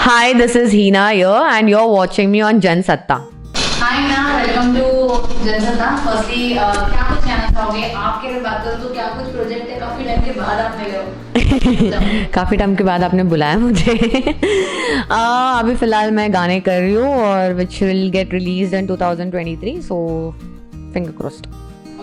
Hi, this is Hina here, and you're watching me on Jan Satta. हाय ना, welcome to Jansatta. Firstly क्या कुछ कहना चाहोगे? आपके अगर बात करूँ तो क्या कुछ प्रोजेक्ट है काफी टाइम के बाद आप मिले हो? काफ़ी टाइम के बाद आपने बुलाया मुझे। अभी फ़िलहाल मैं गाने कर रही हूँ और which will get release in 2023, so finger crossed.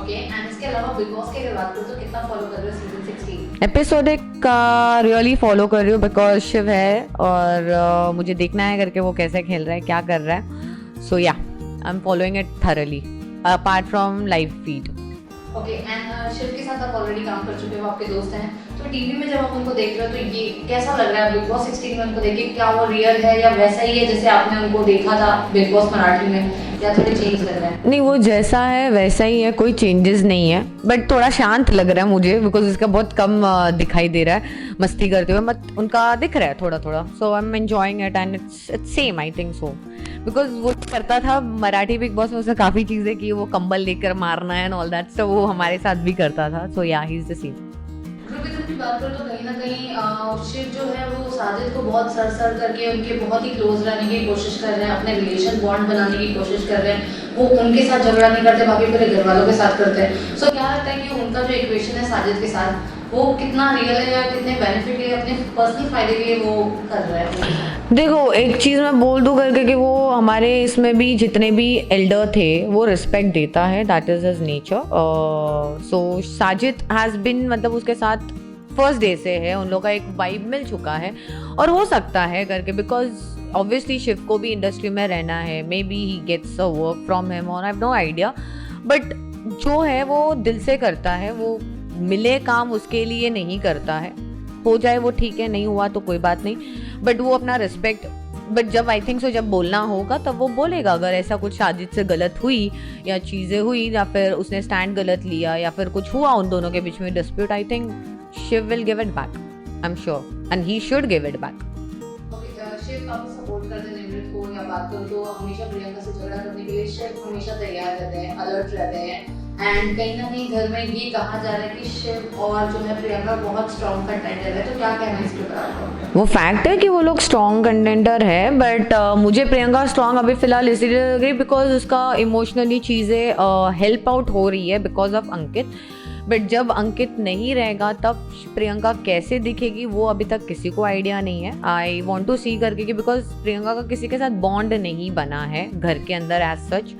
Okay, and इसके अलावा बिग बॉस की अगर बात करूँ तो कितना फॉलो कर रहे हो सीजन 16? एपिसोडिक का रियली फॉलो कर रही हूँ बिकॉज शिव है और मुझे देखना है करके वो कैसे खेल रहा है, क्या कर रहा है। So yeah, I am following it thoroughly apart from live feed. Okay, and Shiv के साथ आप ऑलरेडी काम कर चुके हो, आपके दोस्त हैं, तो टीवी में जब आप उनको देख रहे हो तो ये कैसा लग रहा है बिग बॉस 16 में उनको देखे? क्या वो रियल है या वैसा ही है जैसे आपने उनको देखा था बिग बॉस मराठी में, या थोड़े चेंज लग रहा है? नहीं, वो जैसा है वैसा ही है, कोई चेंजेस नहीं है, बट थोड़ा शांत लग रहा है मुझे बिकॉज इसका बहुत कम दिखाई दे रहा है मस्ती करते हुए, बट उनका दिख रहा है थोड़ा थोड़ा। So I am enjoying it and it's same, I think so, because वो करता था मराठी बिग बॉस में, उसने काफ़ी चीज़ें की, वो कंबल लेकर मारना है एंड ऑल दैट, सो वो हमारे साथ भी करता था। सो या, he is the same. Groupism की बात करें तो कहीं ना कहीं शिव जो है वो साजिद को बहुत सर सर करके उनके बहुत ही क्लोज रहने की कोशिश कर रहे हैं, अपने रिलेशन बॉन्ड बनाने की कोशिश कर रहे हैं। वो उनके साथ झगड़ा नहीं करते, बाकी पूरे घर वालों के साथ करते हैं। सो क्या लगता है कि उनका जो इक्वेशन है साजिद के साथ, वो कितना रियल है या कितने बेनिफिट के लिए, अपने पर्सनल फायदे के लिए वो कर रहा है? देखो, एक चीज़ मैं बोल दूँ करके कि वो हमारे इसमें भी जितने भी एल्डर थे वो रिस्पेक्ट देता है, that is his nature. So Sajid has been, मतलब उसके साथ फर्स्ट डे से है, उन लोग का एक वाइब मिल चुका है और हो सकता है करके, बिकॉज ऑब्वियसली शिव को भी इंडस्ट्री में रहना है, maybe he gets a work from him और I have no idea, but जो है वो दिल से करता है, वो मिले काम उसके लिए नहीं करता है। हो जाए वो ठीक है, नहीं हुआ तो कोई बात नहीं, बट वो अपना रिस्पेक्ट, बट जब आई थिंक सो जब बोलना होगा तब वो बोलेगा, अगर ऐसा कुछ साजिद से गलत हुई या चीज़ें हुई या फिर उसने स्टैंड गलत लिया या फिर कुछ हुआ उन दोनों के बीच में dispute, I think Shiv will give it back, I am sure, and he should give it back. Shiv काफी सपोर्ट करते हैं निमृत को, या बात करूं तो हमेशा प्रियंका से झगड़ा करने के लिए शिव हमेशा तैयार रहते हैं, अलर्ट रहते हैं। एंड कहीं ना कहीं घर में ये कहा जा रहा है कि शिव और जो है प्रियंका बहुत स्ट्रॉन्ग कंटेंडर है, तो क्या कहना है इसके ऊपर आपको? वो फैक्ट है कि वो लोग स्ट्रॉन्ग कंटेंडर है, बट मुझे प्रियंका स्ट्रॉन्ग अभी फिलहाल इसीलिए लग रही बिकॉज उसका इमोशनली चीज़ें हेल्प आउट हो रही है बिकॉज ऑफ अंकित, बट जब अंकित नहीं रहेगा तब प्रियंका कैसे दिखेगी वो अभी तक किसी को आइडिया नहीं है। आई वॉन्ट टू सी करके कि बिकॉज प्रियंका का किसी के साथ बॉन्ड नहीं बना है घर के अंदर एज सच,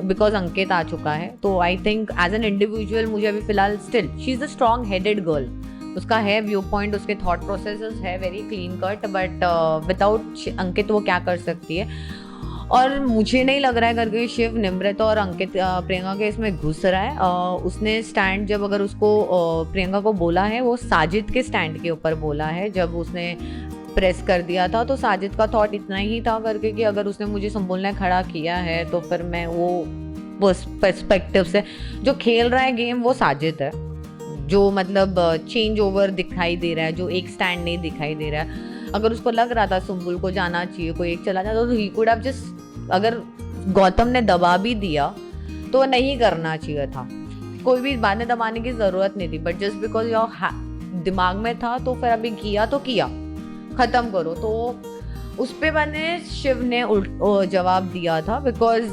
बिकॉज अंकित आ चुका है। तो I think as an individual मुझे अभी फिलहाल still she is a strong headed girl, उसका है व्यू पॉइंट, उसके थॉट प्रोसेसेस है very clean cut, but without Ankit वो क्या कर सकती है। और मुझे नहीं लग रहा है करके शिव निमृत और अंकित प्रियंका के इसमें घुस रहा है। उसने स्टैंड जब अगर उसको प्रियंका को बोला है, वो साजिद के स्टैंड के ऊपर बोला है, जब उसने प्रेस कर दिया था तो साजिद का थॉट इतना ही था करके कि अगर उसने मुझे संभलने खड़ा किया है तो फिर मैं वो पर्सपेक्टिव से जो खेल रहा है गेम वो साजिद है, जो मतलब चेंज ओवर दिखाई दे रहा है, जो एक स्टैंड नहीं दिखाई दे रहा है। अगर उसको लग रहा था सुम्बुल को जाना चाहिए, कोई एक चला जाता तो ही कुड हैव जस्ट, अगर गौतम ने दबा भी दिया तो नहीं करना चाहिए था, कोई भी बाद में दबाने की ज़रूरत नहीं थी, बट जस्ट बिकॉज योर दिमाग में था तो फिर अभी किया तो किया, ख़त्म करो। तो उस पर मैंने शिव ने जवाब दिया था बिकॉज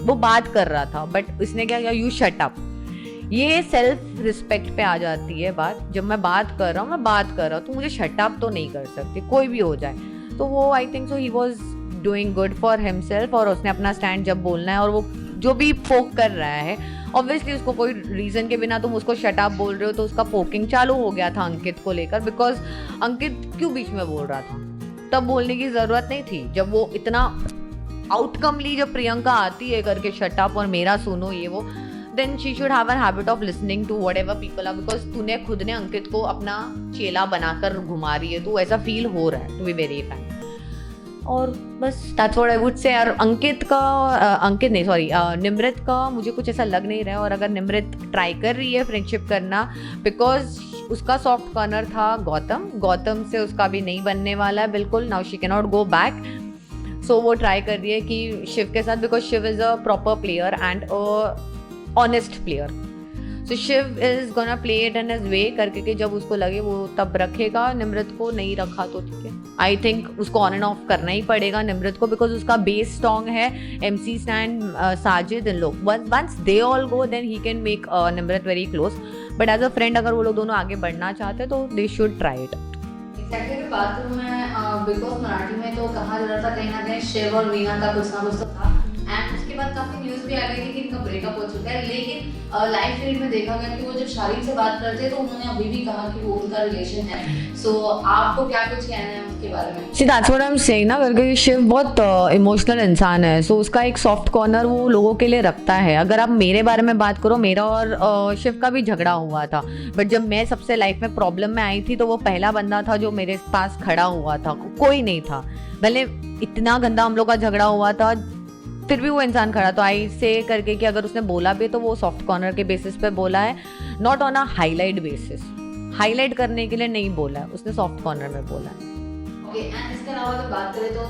वो बात कर रहा था, बट इसने क्या किया, यू शट अप। ये सेल्फ रिस्पेक्ट पे आ जाती है बात, जब मैं बात कर रहा हूँ, मैं बात कर रहा हूँ तो मुझे शट अप तो नहीं कर सकती, कोई भी हो जाए। तो वो आई think so he was doing good for himself, और उसने अपना स्टैंड जब बोलना है और वो जो भी पोक कर रहा है, ऑब्वियसली उसको कोई रीज़न के बिना तुम उसको शट अप बोल रहे हो तो उसका पोकिंग चालू हो गया था अंकित को लेकर, बिकॉज अंकित क्यों बीच में बोल रहा था, तब बोलने की ज़रूरत नहीं थी। जब वो इतना आउटकम ली, जब प्रियंका आती है करके शट अप और मेरा सुनो ये वो, then she should have a habit of listening to whatever people are, because तूने खुद ने अंकित को अपना चेला बनाकर घुमा रही है, तो ऐसा फील हो रहा है, to be very frank। और बस that's what I would say। और अंकित का अंकित नहीं सॉरी निमृत का मुझे कुछ ऐसा लग नहीं रहा है, और अगर निमृत ट्राई कर रही है फ्रेंडशिप करना, बिकॉज उसका सॉफ्ट कॉर्नर था गौतम से उसका भी नहीं बनने वाला है बिल्कुल, now she can not go back. So वो ट्राई कर रही है कि शिव के साथ, because Shiv is a proper player and honest player, so Shiv is gonna play it in his way करके कि जब उसको लगे वो तब रखेगा निम्रत को, नहीं रखा तो ठीक है। आई थिंक उसको ऑन एंड ऑफ करना ही पड़ेगा निम्रत को, बिकॉज उसका बेस स्ट्रॉन्ग है। MC स्टैंड, साजिद, इन लोग, once they all go then he can make Nimrit very close. But as a friend अगर वो लोग दोनों आगे बढ़ना चाहते हैं तो they should try it. Exactly अगर बात करूँ मैं बिग बॉस मराठी में तो कहा जा रहा था कहीं ना कहीं शिव और वीना का कुछ ना कुछ तो था, एंड उसके बाद काफी न्यूज भी आ गई थी कि इनका ब्रेकअप हो चुका है। लेकिन लाइव फीड में देखा गया कि वो जब शालीन से बात करते हैं तो उन्होंने अभी भी कहा कि वो उनका रिलेशन है। सो आपको क्या कुछ कहना है उसके बारे में? See, that's what I'm saying ना, करके शिव बहुत इमोशनल इंसान है। सो उसका एक सॉफ्ट कॉर्नर वो लोगों के लिए रखता है। अगर आप मेरे बारे में बात करो, मेरा और शिव का भी झगड़ा हुआ था, बट जब मैं सबसे लाइफ में प्रॉब्लम में आई थी तो वो पहला बंदा था जो मेरे पास खड़ा हुआ था, कोई नहीं था। भले इतना गंदा हम लोग का झगड़ा हुआ था फिर भी वो इंसान खड़ा। तो आई से करके कि अगर उसने बोला भी तो वो सॉफ्ट कॉर्नर के बेसिस पे बोला है, not on a highlight basis. Highlight करने के लिए नहीं बोला है उसने, सॉफ्ट कॉर्नर में बोला है। ओके, एंड इसके अलावा अगर बात करें तो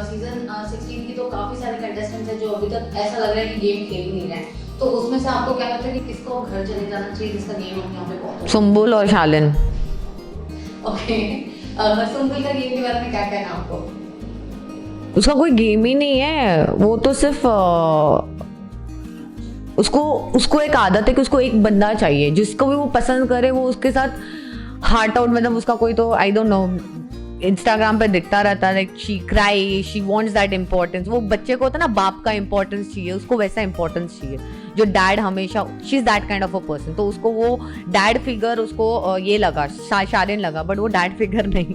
सीजन 16 की तो काफी सारे कंटेस्टेंट्स हैं जो अभी तक ऐसा लग रहा है कि गेम खेल ही नहीं रहे हैं। तो उसमें से आपको क्या लगता है कि किसको घर चले जाना चाहिए जिसका गेम हम यहाँ पे बहुत सुम्बुल और शालिन। ओके, सुम्बुल का गेम के बारे में क्या कहना आपको? उसका कोई गेम ही नहीं है, वो तो सिर्फ उसको एक आदत है कि उसको एक बंदा चाहिए जिसको भी वो पसंद करे, वो उसके साथ हार्ट आउट, मतलब उसका कोई तो आई डोंट नो इंस्टाग्राम पे दिखता रहता है like she cry, she wants that importance. वो बच्चे को होता है ना बाप का इम्पोर्टेंस चाहिए, उसको वैसा इम्पोर्टेंस चाहिए जो डैड हमेशा, she is that kind of a person. तो उसको वो डैड फिगर उसको ये लगा, शालिन लगा, बट वो डैड फिगर नहीं।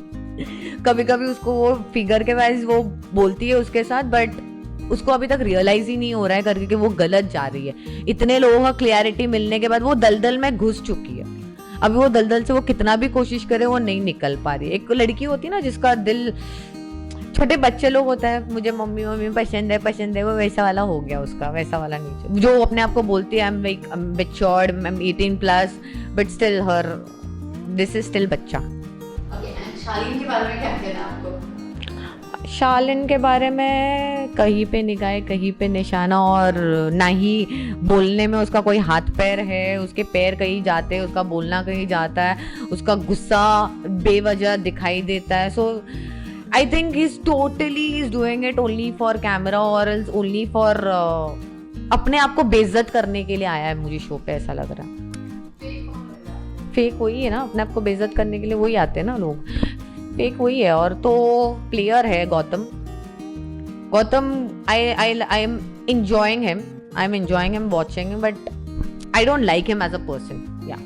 कभी कभी उसको वो फिगर के वाइज वो बोलती है उसके साथ, बट उसको अभी तक रियलाइज ही नहीं हो रहा है करके कि वो गलत जा रही है। इतने लोगों का क्लियरिटी मिलने के बाद वो दलदल में घुस चुकी है। अभी वो दलदल से वो कितना भी कोशिश करे वो नहीं निकल पा रही है। एक लड़की होती है ना जिसका दिल, छोटे बच्चे लोग होता है, मुझे मम्मी मम्मी पसंद है, वो वैसा वाला हो गया उसका, वैसा वाला नहीं जो अपने आप को बोलती है I am like matured, I am 18+, but still her this is still बच्चा। शालीन के बारे में क्या कहना है आपको? शालिन के बारे में कहीं पे निगाह कहीं पे निशाना, और ना ही बोलने में उसका कोई हाथ पैर है। उसके पैर कहीं जाते हैं, उसका बोलना कहीं जाता है, उसका गुस्सा बेवजह दिखाई देता है। So I think he is totally doing it only for camera और ओनली फॉर अपने आप को बेइज्जत करने के लिए आया है। मुझे शो पे ऐसा लग रहा है। फेक वही है ना, अपने आप को बेइज्जत करने के लिए वही आते हैं ना लोग, फेक वही है। और तो प्लेयर है Gautam I am enjoying him watching him, but I don't like him as a person, yeah।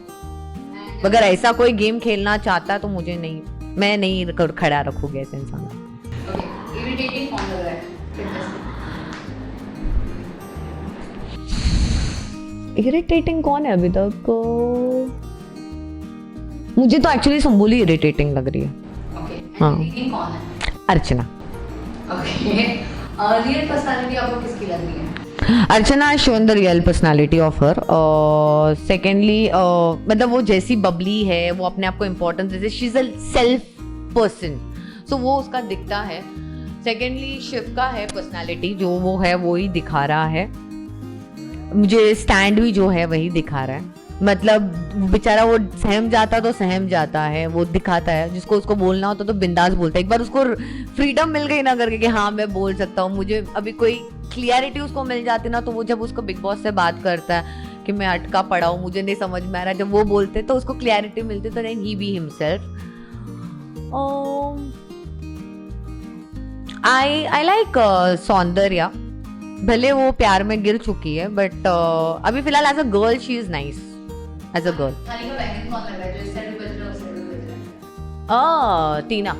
अगर ऐसा कोई गेम खेलना चाहता तो मुझे नहीं, मैं नहीं खड़ा रखूंगी ऐसे इंसान को। इरिटेटिंग कौन लग रहा है? इरिटेटिंग कौन है अभी तक? मुझे तो एक्चुअली सुम्बुल ही इरिटेटिंग लग रही है। हाँ, कौन है? अर्चना। ओके, रियल पर्सनालिटी आपको किसकी लग रही है? अर्चना has shown the real personality of her. Secondly, मतलब वो जैसी बबली है, वो अपने आप को इम्पोर्टेंस देती है, she is a self person, so वो उसका दिखता है। सेकेंडली शिव का है पर्सनालिटी, जो वो है वो ही दिखा रहा है। मुझे स्टैंड भी जो है वही दिखा रहा है, मतलब बेचारा वो सहम जाता है, वो दिखाता है। जिसको उसको बोलना होता तो बिंदास बोलता है। एक बार उसको फ्रीडम मिल गई ना करके कि हाँ मैं बोल सकता हूँ, मुझे अभी कोई क्लियरिटी उसको मिल जाती ना, तो वो जब उसको बिग बॉस से बात करता है कि मैं अटका पड़ा हूँ, मुझे नहीं समझ में आ रहा, जब वो बोलते तो उसको क्लियरिटी मिलती, तो then he be himself. I like Soundarya, भले वो प्यार में गिर चुकी है, बट अभी फिलहाल as a girl she is nice, as a girl. Tina,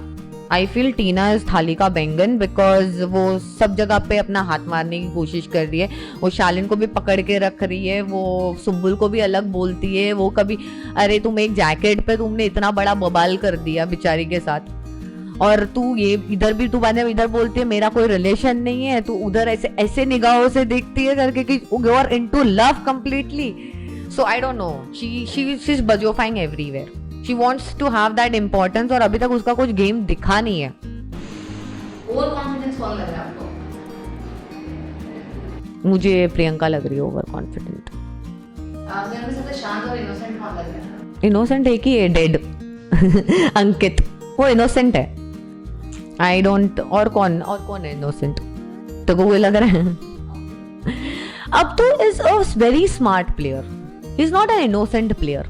I feel Tina is थाली का बैंगन, बिकॉज वो सब जगह पे अपना हाथ मारने की कोशिश कर रही है। वो शालिन को भी पकड़ के रख रही है, वो सुम्बुल को भी अलग बोलती है। वो कभी अरे तुम एक जैकेट पे तुमने इतना बड़ा बवाल कर दिया बेचारी के साथ, और तू ये इधर भी, तू बाद में इधर बोलती है मेरा कोई रिलेशन नहीं है, तू उधर ऐसे निगाहों से देखती है करके कि you are into love completely. So I don't know, she is बजोफाइंग everywhere, she wants to have that importance, और अभी तक उसका कुछ गेम दिखा नहीं है। ओवर कॉन्फिडेंस कौन लग रहा है आपको? मुझे प्रियंका लग रही है ओवर कॉन्फिडेंट। घर में सबसे शांत और इनोसेंट कौन लग रहा है? इनोसेंट एक ही है, डेड। अंकित, वो इनोसेंट है। आई डोंट, और कौन है इनोसेंट? तो कोई लग रहा है? अब तो is a very smart player, he is not an innocent player.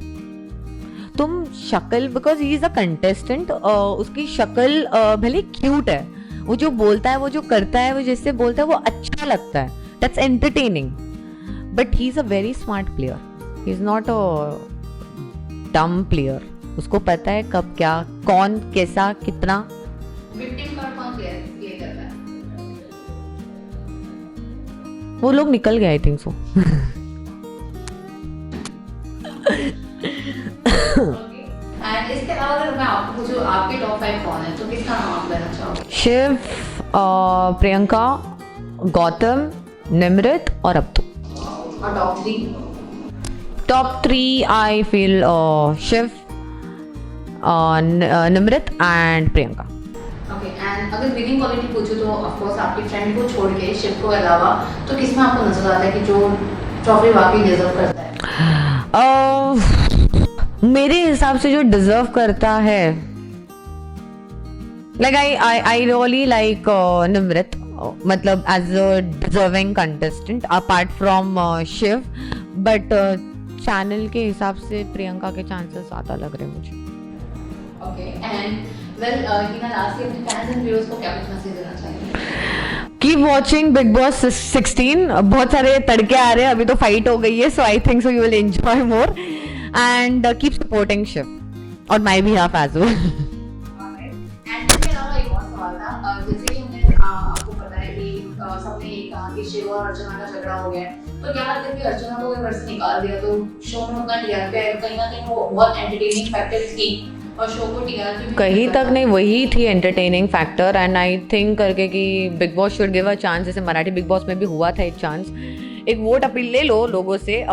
तुम शक्ल, because he is a contestant, उसकी शक्ल भले क्यूट है, वो जो बोलता है, वो जो करता है, वो जैसे बोलता है वो अच्छा लगता है, that's entertaining, but he is a very smart player, he is not a डम प्लेयर। उसको पता है कब क्या, कौन कैसा कितना। विक्टिम कार्ड कौन प्ले करता है? वो लोग निकल गए, आई थिंक सो। एंड इसके अलावा अगर मैं आपको पूछूं आपके टॉप 5 कौन है, तो किसका नाम आप लेना चाहोगे? शिव, प्रियंका, गौतम, निमृत और अब्दू। और top 3? Top 3 I feel Shiv, Nimrit and Priyanka. Okay, and अगर विनिंग क्वालिटी पूछूं तो ऑफ कोर्स आपके फ्रेंड को छोड़ के, शिव को अलावा, तो किसमें आपको नजर आता है कि जो ट्रॉफी वाकई डिजर्व करता है? मेरे हिसाब से जो डिजर्व करता है, like I really like Nimrit, मतलब as a deserving contestant apart from Shiv, but channel के हिसाब से प्रियंका के चांसेस ज़्यादा लग रहे हैं मुझे। Okay, and well Hina, lastly अपने फैंस एंड व्यूअर्स को क्या कुछ मैसेज देना चाहिए? कीप वॉचिंग बिग बॉस 16, बहुत सारे तड़के आ रहे हैं, अभी तो फाइट हो गई है, so I think so you will enjoy more and keep supporting Shiv और my behalf as well. And इसके अलावा एक और सवाल था, जैसे कि हमने आपको पता है कि सबने ये कहा कि शिव और अर्चना का झगड़ा हो गया है, तो क्या लगता है कि अर्चना को घर से निकाल दिया तो शो में उतना टीआरपी आएगा? कहीं ना कहीं वो बहुत एंटरटेनिंग फैक्टर थी और शो को टीआरपी कहीं तक नहीं, वही थी entertaining factor, and I think करके कि big boss should give a chance, जैसे मराठी बिग बॉस में भी हुआ था एक चांस, एक वोट अपील ले लो लोगों से,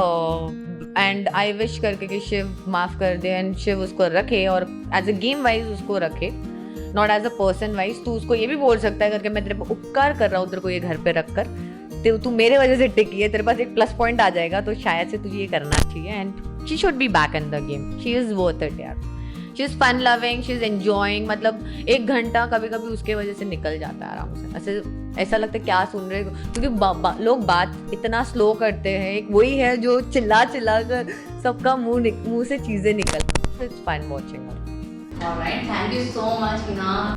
एंड आई विश करके कि शिव माफ कर दे एंड शिव उसको रखे और एज अ गेम वाइज उसको रखे, not as a person wise. तू उसको ये भी बोल सकता है करके मैं तेरे पे उपकार कर रहा हूँ तेरे को ये घर पे रख कर, तू मेरे वजह से टिकी है, तेरे पास एक प्लस पॉइंट आ जाएगा, तो शायद से तुझे ये करना चाहिए, and she should be back in the game, she is worth it यार, she is fun loving, she is enjoying, मतलब 1 घंटा कभी कभी उसके वजह से निकल जाता है आराम से, ऐसा लगता है क्या सुन रहे हो, क्योंकि लोग बात इतना स्लो करते हैं, एक वही है जो चिल्ला कर सबका मुंह से चीजें निकल, it's fun watching. Alright, thank you so much Hina.